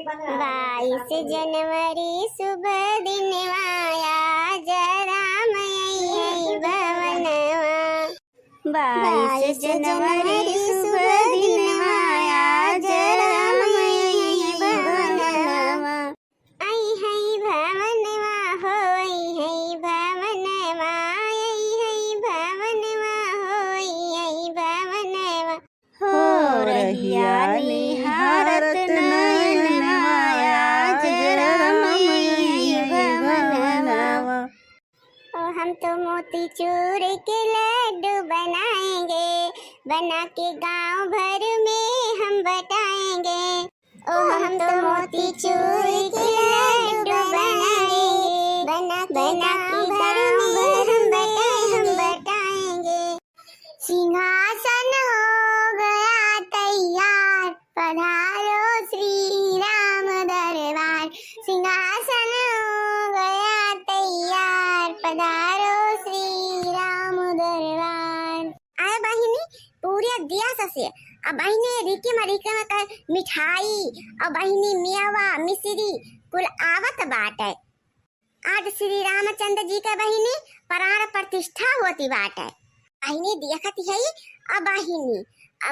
22 जनवरी शुभ दिन आया जरा मई भवनवा। 22 जनवरी शुभ दिन आया जरा मई भवनवा। आई है भवनवा हो आई है भवनवा आई है भवनवा हो आई भवनवा। हो रहिया निहारत नयन माया जरमयी भवनवा। हम तो मोतीचूर के लड्डू बनाएंगे, बना के गांव भर में हम बटाएंगे। हम तो मोतीचूर के लड्डू बनाएंगे, बना के गांव भर में हम बटाएंगे। सिंहासन हो गया तैयार, पधारो श्री राम दरबार। सिंहासन हो गया तैयार, पधारो श्री राम दरबार। आए बहिनी पूरे दिया से अब बहिनी रिके में कर मिठाई और बहिनी मेवा मिश्री कुल आवत बाटे। आज श्री रामचंद्र जी का बहिनी प्राण प्रतिष्ठा होती बाटे। बहिनी देखती है अब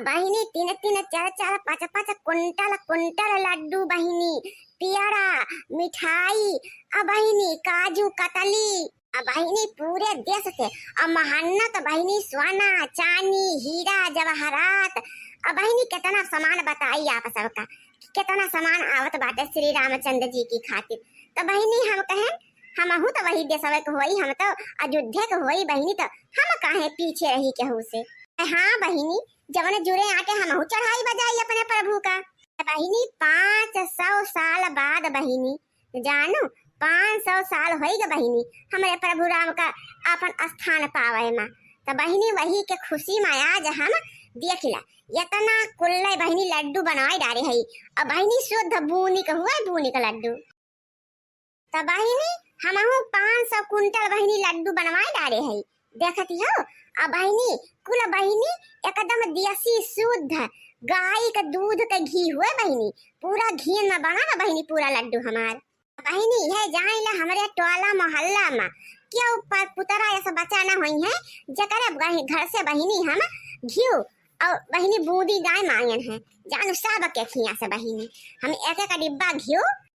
बहिनी 3-3 4-4 5-5 कुंटल लड्डू बहिनी पेड़ा मिठाई बहिनी काजू कतली बहिनी पूरे देश से महानत बहिनी सोना चांदी हीरा जवाहरात बहिनी कितना सामान बताई आप सबका कितना सामान आवत बाटे श्री रामचंद्र जी की खातिर। तो बहिनी हम कहें हम तो वही देशवे के होई, हम तो अयोध्या के होई बहिनी, तो हम काहे पीछे रही केहू से। हाँ बहिनी जवन जुड़े आके हम चढ़ाई बजाई अपने प्रभु का। बहिनी 500 साल बाद बहिनी जानो 500 साल होई बहिनी हमारे प्रभु राम का अपन स्थान पावे में। तो बहिनी वही के खुशी में आज हम देखिला इतना कुल्ले बहिनी लड्डू बनवाई डारे है और बहिनी शुद्ध बूनी का हुआ बूनी का लड्डू। तो बहिनी हम 500 कुंटल बहिनी लड्डू बनवाई डारे है देखती हो। अब बहिनी कुल बहिनी एकदम देसी शुद्ध गाय का दूध का घी हुए बहिनी पूरा घी में बना ना बहिनी पूरा लड्डू हमार। बहिनी है जाइला हमारे टोला मोहल्ला में क्यों पुतरा ऐसा बचा ना हुई है जकर घर से बहिनी हम घी और बहिनी बूंदी गाय मांगन है जानू सब के खिया से बहिनी हम एक डिब्बा घी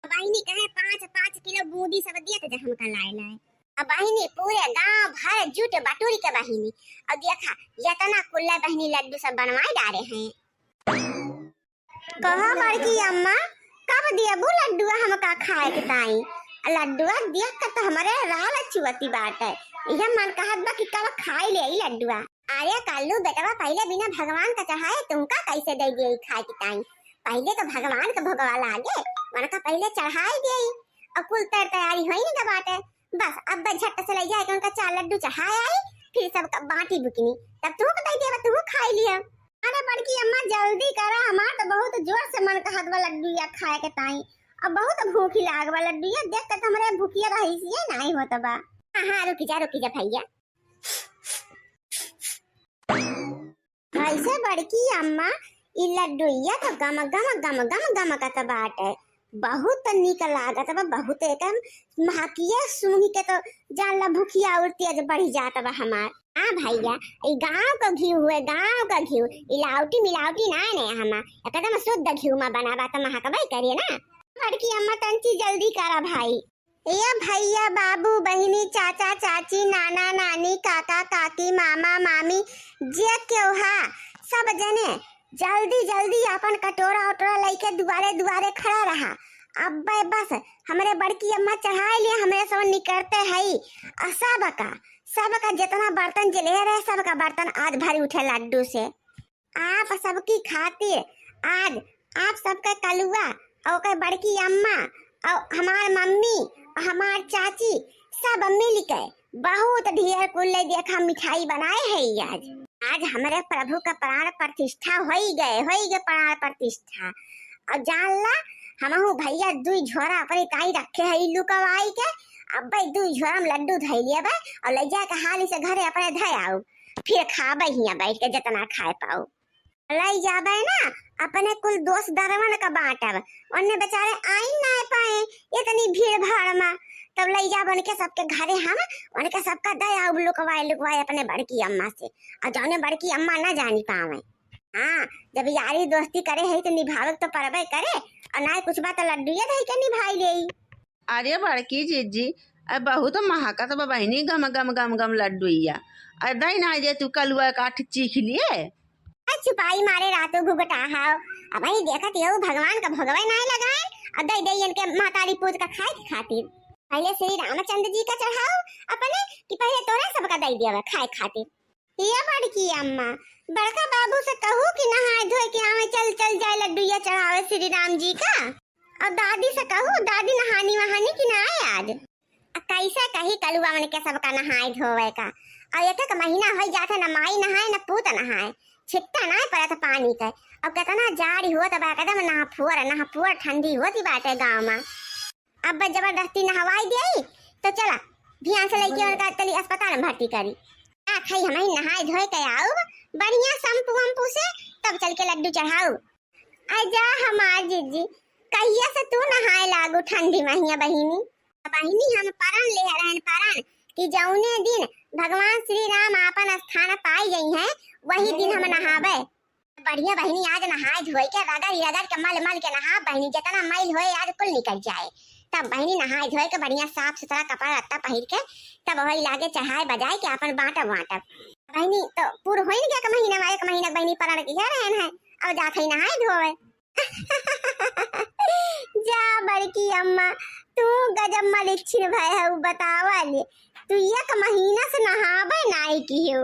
बहिनी कहे 5-5 किलो बूंदी सब दिए थे हमका लाए। अब बहिनी पूरे गांव भर जुट बटोरी के बहिनी और देखा इतना कुल्ला बहिनी लड्डू सब बनवाई डारे हैं। कहा बड़की अम्मा कब दिया वो लड्डुआ हमका खाए के ताई लड्डुआ देख कर तो हमारे राल चुवती बात है यह मन कहत बा कि कब खाई ले लड्डुआ। अरे कालू बेटवा पहले बिना भगवान का चढ़ाए तुमका कैसे दे दिए खाए के ताई। पहले तो भगवान का भगवा लागे उनका पहले चढ़ाई दे और कुल तैयारी हुई नहीं बाटे बस अब झट से ले जाए कि उनका 4 लड्डू चढ़ाए आई फिर सबका बांटी बुकनी तब तू दे दे तू खा लिया। अरे बड़की अम्मा जल्दी करा हमार तो बहुत जोर से मन कहत बा लड्डू या खाए के ताई अब बहुत भूखी लाग बा लड्डू या देख के हमरे भूखिया रही सी नहीं होत बा। हां रुक जा भैया। ऐसे बड़की अम्मा ई लड्डूया तो गम का बाटे बहुत निक लागत बा बहुत एकदम महकिया सूंघ के तो जानला भूखिया और तेज बढ़ जात बा हमार। हाँ भैया ई गांव का घी हुए गांव का घी इलावटी मिलावटी ना ने हमा एकदम शुद्ध घी में बनावा तो महकबई करिए ना। बड़की अम्मा तंची जल्दी करा भाई। ये भैया बाबू बहिनी चाचा चाची नाना नानी काका काकी मामा मामी जे क्यों हा सब जने जल्दी जल्दी अपन कटोरा उटोरा लेके दुआरे खड़ा रहा। अब बस हमारे बड़की अम्मा चढ़ाई लिए हमें सब निकलते है सबका जितना बर्तन जले रहे सबका बर्तन आज भरी उठे लड्डू से। आप सबकी खातिर आज आप सबका कलुआ और बड़की अम्मा और हमार मम्मी और हमार चाची सब मिल के बहुत ढेर कुल देखा मिठाई बनाए है। आज हमारे प्रभु का प्राण प्रतिष्ठा हो गए प्राण प्रतिष्ठा और जानला हमहु भैया 2 झोरा अपने काई रखे है लुकवाई के अब 2 झोरा में लड्डू धइ लेबे और ले जा के हाली से घरे अपने धय आओ फिर खाबे हिया बैठ के जितना खाए पाओ। लई जाबे ना अपने कुल दोस्त दरवन का बांटब, उन्ने बेचारे आई ना पाए इतनी भीड़ भाड़ में, तब लई जाब उनके सबके घरे हम उनके सबका दया लुकवाए अपने बड़की अम्मा से, और जौने बड़की अम्मा ना जानी पावे। हाँ, जब यारी दोस्ती करे है तो निभावे तो परबे करे, और ना कुछ बात लड्डू ये के निभाई ले। अरे बड़की जीजी अब बहुत महकत बा बहनी, गम गम गम गम लड्डुइया। अरे ना जे तू कलुआ काठ चीख लिए। छुपाई मारे रातों घुघटा हाओ, अब ही देखत यो भगवान का भगवे नहीं लगाए, अब दई दई इनके मातारी पूत का खाए की खातिर। पहले श्री रामचंद्र जी का चढ़ाओ अपने कि पहले तोरा सबका दई दिया खाए खातिर। ये बड़की अम्मा बड़का बाबू से कहू कि नहाए धोए के आवे चल चल जाए लड्डूया चढ़ावे श्री राम जी का, और दादी से कहू दादी नहानी वहानी कि ना आए आज। कैसा कही कलुआ मन के सबका नहाए धोवे का, और एक महीना हो जाता न माई नहाए न पूत नहाए, छिट्टा ना पड़ा पानी का। अब कितना जाड़ी हुआ तब एकदम नहा ठंडी होती बाटे गांव में। अब जबरदस्ती नहवाई दे तो चला ध्यान से लेके और तली अस्पताल में भर्ती करी। खाई हम नहाए धोए के आओ बढ़िया शैम्पू वम्पू से, तब चल के लड्डू चढ़ाओ। आजा हमार जीजी कहिया से तू नहाए लागू ठंडी महिया बहिनी। बहिनी हम परन ले रहन परन कि जौने दिन भगवान श्री राम आपन स्थान पाई गई हैं वही दिन हम नहावे। बढ़िया बहिनी आज नहाए धोए के रगड़ के मल के नहा बहिनी, जितना मैल होए आज कुल निकल जाए। तब बहिनी नहाए धोए के बढ़िया साफ सुथरा कपड़ा लत्ता पहिर के तब वही लागे चढ़ाए बजाए के अपन बांटब बहिनी। तो पूरा हो गया का महीना एक महीना बहिनी परण की रहन है, अब जात ही नहाए धोए। जा बड़की अम्मा तू गजब मलिच्छिन भय है, बतावा ले तू एक महीना से नहावे नाई की हो।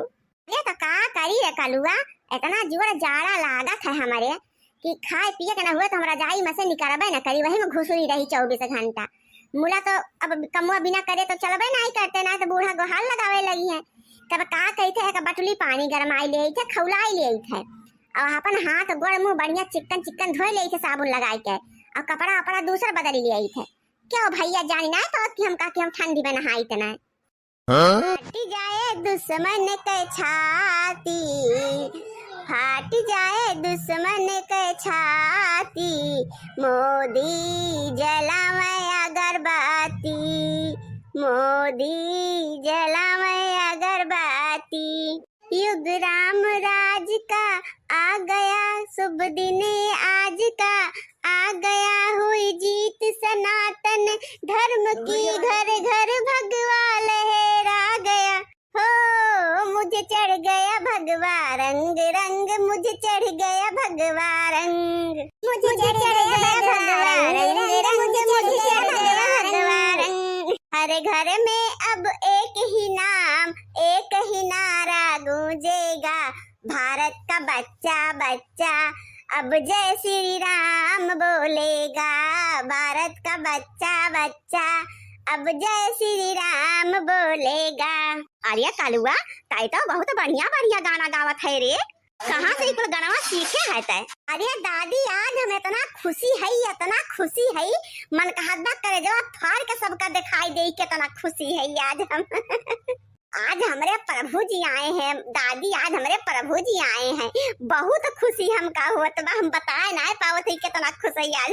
ये तो का करी रे कलुआ, इतना जोर जाड़ा लागत है हमारे कि खाए पिए के ना हुए तो हमरा जाई में से निकलबे ना करी, वही में घुसुरी रही 24 घंटा। मुला तो अब कमुआ बिना करे तो चलबे नहीं करते, ना तो बूढ़ा गोहाल लगावे लगी है। तब का कहते है बटुली पानी गरमाई ले थे खौलाई ले थे, और अपन हाथ गोड़ मुंह बढ़िया चिकन धोए ले थे साबुन लगाई के, और कपड़ा अपना दूसरा बदल ले थे। क्यों भैया जानी ना तो कि हम ठंडी में नहाई तना। फाट जाए दुश्मन के छाती, फाट जाए दुश्मन के छाती, मोदी जलावे अगरबत्ती, मोदी जलावे अगरबत्ती। युग राम राज का आ गया शुभ दिन आज का, आ गया हुई जीत सनातन धर्म की, घर घर भगवा लहरा गया हो, मुझे चढ़ गया भगवा रंग रंग, मुझे चढ़ गया भगवा रंग, मुझे चढ़ गया भगवा रंग रंग, मुझे चढ़ गया भगवा रंग। हर घर में अब एक ही नाम एक ही नारा गूंजेगा, भारत का बच्चा बच्चा अब जय श्री राम बोलेगा, भारत का बच्चा बच्चा अब जय श्री राम बोलेगा। अरे कालुआ ताई तो बहुत बढ़िया गाना गावत है रे, कहाँ से इतना गाना सीखे है तय? अरे दादी आज हम इतना खुशी है मन का हद करे जो फाड़ के सबका दिखाई दे कितना खुशी है आज हम। आज हमारे प्रभु जी आए हैं दादी, आज हमारे प्रभु जी आए हैं, बहुत खुशी हमका हुआ तो हम बताए ना पावत ही कितना खुश है आज।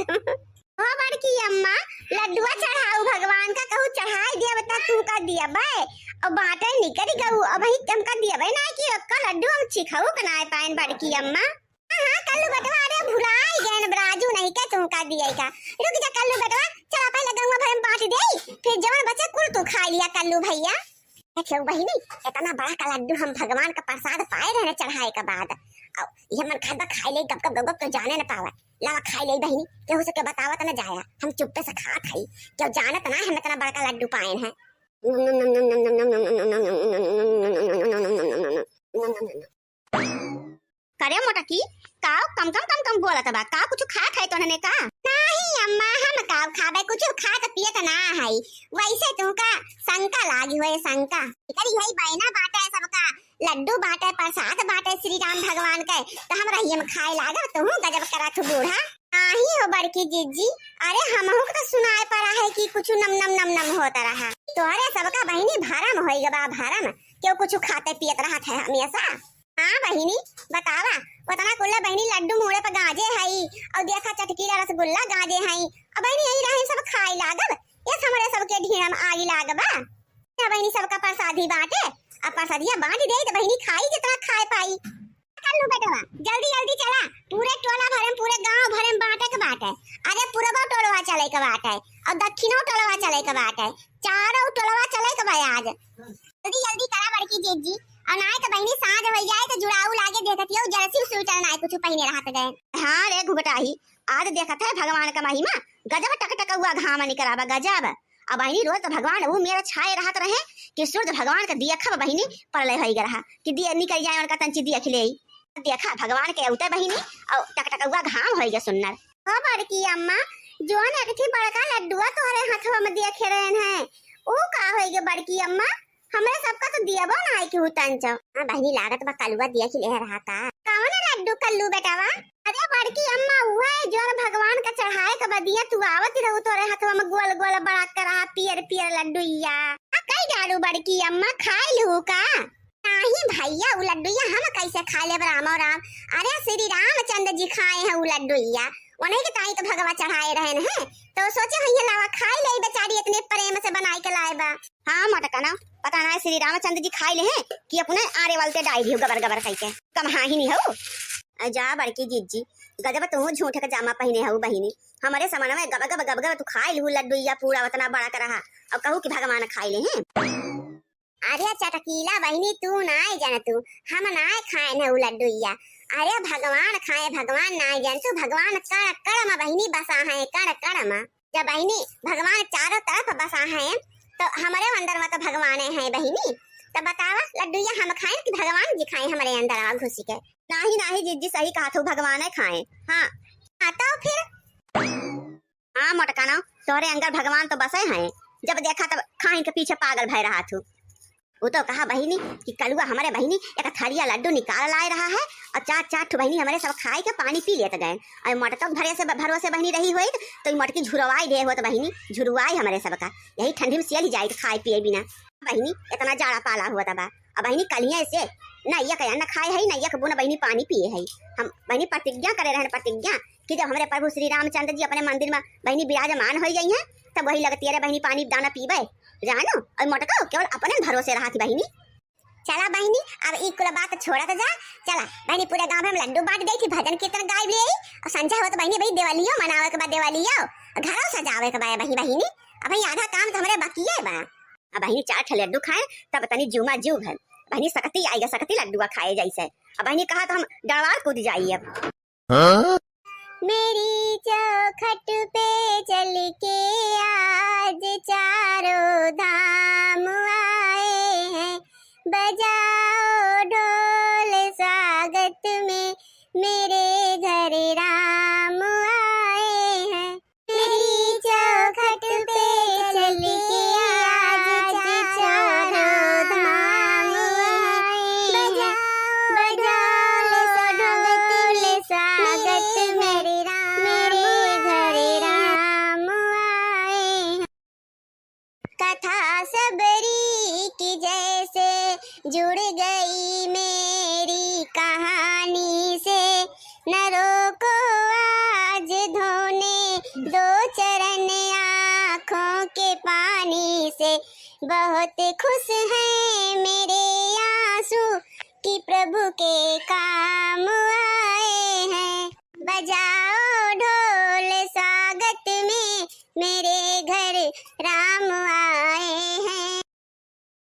हो बड़की अम्मा लड्डुआ चढ़ाऊ भगवान का कहू चढ़ाई दिया बता तू का दिया बे, और बाटे निकल गऊ अब ही चमका दिया बे ना कि का लड्डू हम छिखाऊ बनाए पाइन बड़की अम्मा। हां कल्लू बटवा अरे भुलाई गए राजू नहीं के तू का दिया का, रुक जा कल्लू बटवा चल पहले गंगा भर में बांट दे, फिर जवन बचे कुल तू खा लिया कल्लू भैया। अच्छा बहिनी इतना बड़ा का लड्डू हम भगवान का प्रसाद पाए रहने चढ़ाए के बाद, और ये मन खादा खाई ले गप गप तो जाने न पावे, लावा खाई ले बहिनी केहू से के बतावत न जाया, हम चुप्पे से खात हई क्यों जानत ना हम इतना बड़ा का लड्डू पाए हैं। करे मोटा की काव कम बोलत बा, का कुछ खा खाई तो ने का? नहीं अम्मा हम काव खाबे कुछ खात पियत ना हई, वैसे तू का शंका लागी होए शंका करी हई बहना बाटे सबका लड्डू बाटे प्रसाद बाटे श्री राम भगवान के, तो हमरा ये में खाए लागा तू गजब करत बूढ़ा। नाही हो बड़की जीजी, अरे हमहु तो सुनाए पड़ा है कि कुछ नम होता रहा, तो अरे सबका बहनी भरम होई गबा भरम क्यों कुछ खाते पियत रहत है हमेशा। हाँ बहिनी बतावा। उतना कुल्ला बहिनी लड्डू मुड़े पर गाजे हई और देखा चटकीला रसगुल्ला गाजे हई। अब बहिनी यही रहे सब खाई लागब। ये हमरे सबके ढीना में आगी लागबा। या बहिनी सबका प्रसादी बांटे। अब प्रसादिया बांट दे तो बहिनी खाई जितना खाए पाई। कर लो बेटवा जल्दी जल्दी चला। पूरे टोला भरम पूरे गांव भरम बांटे के बाटे। अरे पूरबा टोलवा चले के बाटे और दक्षिणो टोलवा चले के बाटे। चारों टोलवा चले के भाई आज। जल्दी जल्दी करा बड़की जीजी। और नाय तो बहिनी साँझ हो जाए तो जुड़ाऊ लागे देखत हो जर्सी स्वेटर नाय कुछ पहिने रहत गए। हां रे घुघटाही आज देखत है भगवान का महिमा। गजब टक टक हुआ घाम निकराबा गजब। अब बहिनी रोज तो भगवान वो मेरा छाए रहत रहे कि सूर्य भगवान का दिया खब बहिनी पड़ले होई गरहा कि दिया निकल जाए और का तंची दिया खिले देखा भगवान के उते बहिनी और टक टक हुआ घाम होई गे सुन्नर। ओ बड़की अम्मा जोन एक थी बड़का लड्डुआ तोरे हाथवा में दिया खेरन है ओ का होई गे बड़की अम्मा। हमरे सबका तो दिया बो ना है कि हुतन च। हां बहिनी लागत बा कलुआ दिया खिले रहा था। कौन लड्डू कल्लू बेटावा। अरे बड़की अम्मा वो है जो भगवान का चढ़ाए के बदिया तू आवत रहू तोरे हाथवा में गोल गोल बड़ा करा पियर पियर लड्डूया। कई डालू बड़की अम्मा खाई लू का। नहीं भैया उ लड्डूया हम कैसे खा ले राम और राम। अरे श्री रामचंद्र जी खाए हैं उ लड्डूया उन्हीं के ताई तो भगवा चढ़ाए रहे हैं तो सोचे भैया लावा खाई ले बेचारी इतने प्रेम से बनाई के लाए बा। हां मटका ना पता ना श्री रामचंद्र जी खाई ले हैं कि अपने आरे वाले डाई दियो गबर गबर खाई के कम हां ही नहीं हो। जा बड़की जीजी गजब तू झूठे का जामा पहने हो बहिनी। हमारे सामान में गब गब गब गब तू खाई लू लड्डूया पूरा उतना बड़ा कर रहा और कहू कि भगवान खाई ले हैं। अरे चटकीला बहिनी तू नाय जान तू हम नाय खाए न उ लड्डूया। अरे भगवान खाए भगवान नाय जान तू भगवान कण कण में बहिनी बसा है कण कण में। जब बहिनी भगवान चारों तरफ बसा है तो हमारे अंदर में तो भगवान है बहिनी। तो बतावा लड्डूया हम खाएं कि भगवान जी खाएं हमारे अंदर आ घुसी के। नहीं नहीं जीजी सही कहा तू भगवान है खाएं। हां आता हो फिर। हां मटका ना तोरे अंदर भगवान तो बसे हैं जब देखा तब खाई के पीछे पागल भय रहा तू। वो तो कहा बहिनी कि कलुआ हमारे बहिनी एक थरिया लड्डू निकाल लाए रहा है और चार चार ठो बहिनी हमारे सब खाए के पानी पी लेते गए और मटका भरे से भरोसे बहिनी रही हुई तो मटकी झुरवाई दे हो तो बहिनी झुरवाई हमारे सबका यही ठंडी में सियल जाए खाए पिए बिना। बहिनी इतना जाड़ा पाला हुआ था अब बहिनी कलिया से नैया कया न खाए है नैया बुना बहिनी पानी पिए है। हम बहिनी प्रतिज्ञा करे रहे प्रतिज्ञा कि जब हमारे प्रभु श्री रामचंद्र जी अपने मंदिर में बहिनी विराजमान हो गई है तब वही लगती है बहिनी पानी दाना पीबे जानो और मटका केवल अपने भरोसे रहा थी बहिनी। चला बहिनी अब ई कुल बात छोड़ा तो जा। चला बहिनी पूरे गांव में हम लड्डू बांट गई थी भजन कीर्तन गाय ले और संध्या हो तो बहिनी भाई दिवालियो मनावे के बाद दिवालियो घरों सजावे के बाद बहिनी अब भाई आधा काम तो हमारे बाकी है बा। अब बहिनी चार ठे लड्डू खाए तब तनी जुमा जू है बहिनी सकती आएगा सकती लड्डुआ खाए जैसे। अब बहिनी कहा तो हम डरवार कूद जाइए अब। मेरी चौखट पे चल के आज चारों धाम आए हैं बजाओ ढोल स्वागत में मेरे घर राम आए हैं। मेरी चौखट पे चल के आज चारों धाम आए हैं बजाओ ढोल स्वागत मेरे कथा सबरी की जैसे जुड़ गई मेरी कहानी से न रोको आज धोने दो चरण आँखों के पानी से। बहुत खुश हैं मेरे आंसू कि प्रभु के काम आए हैं बजाओ ढोल स्वागत में मेरे घर राम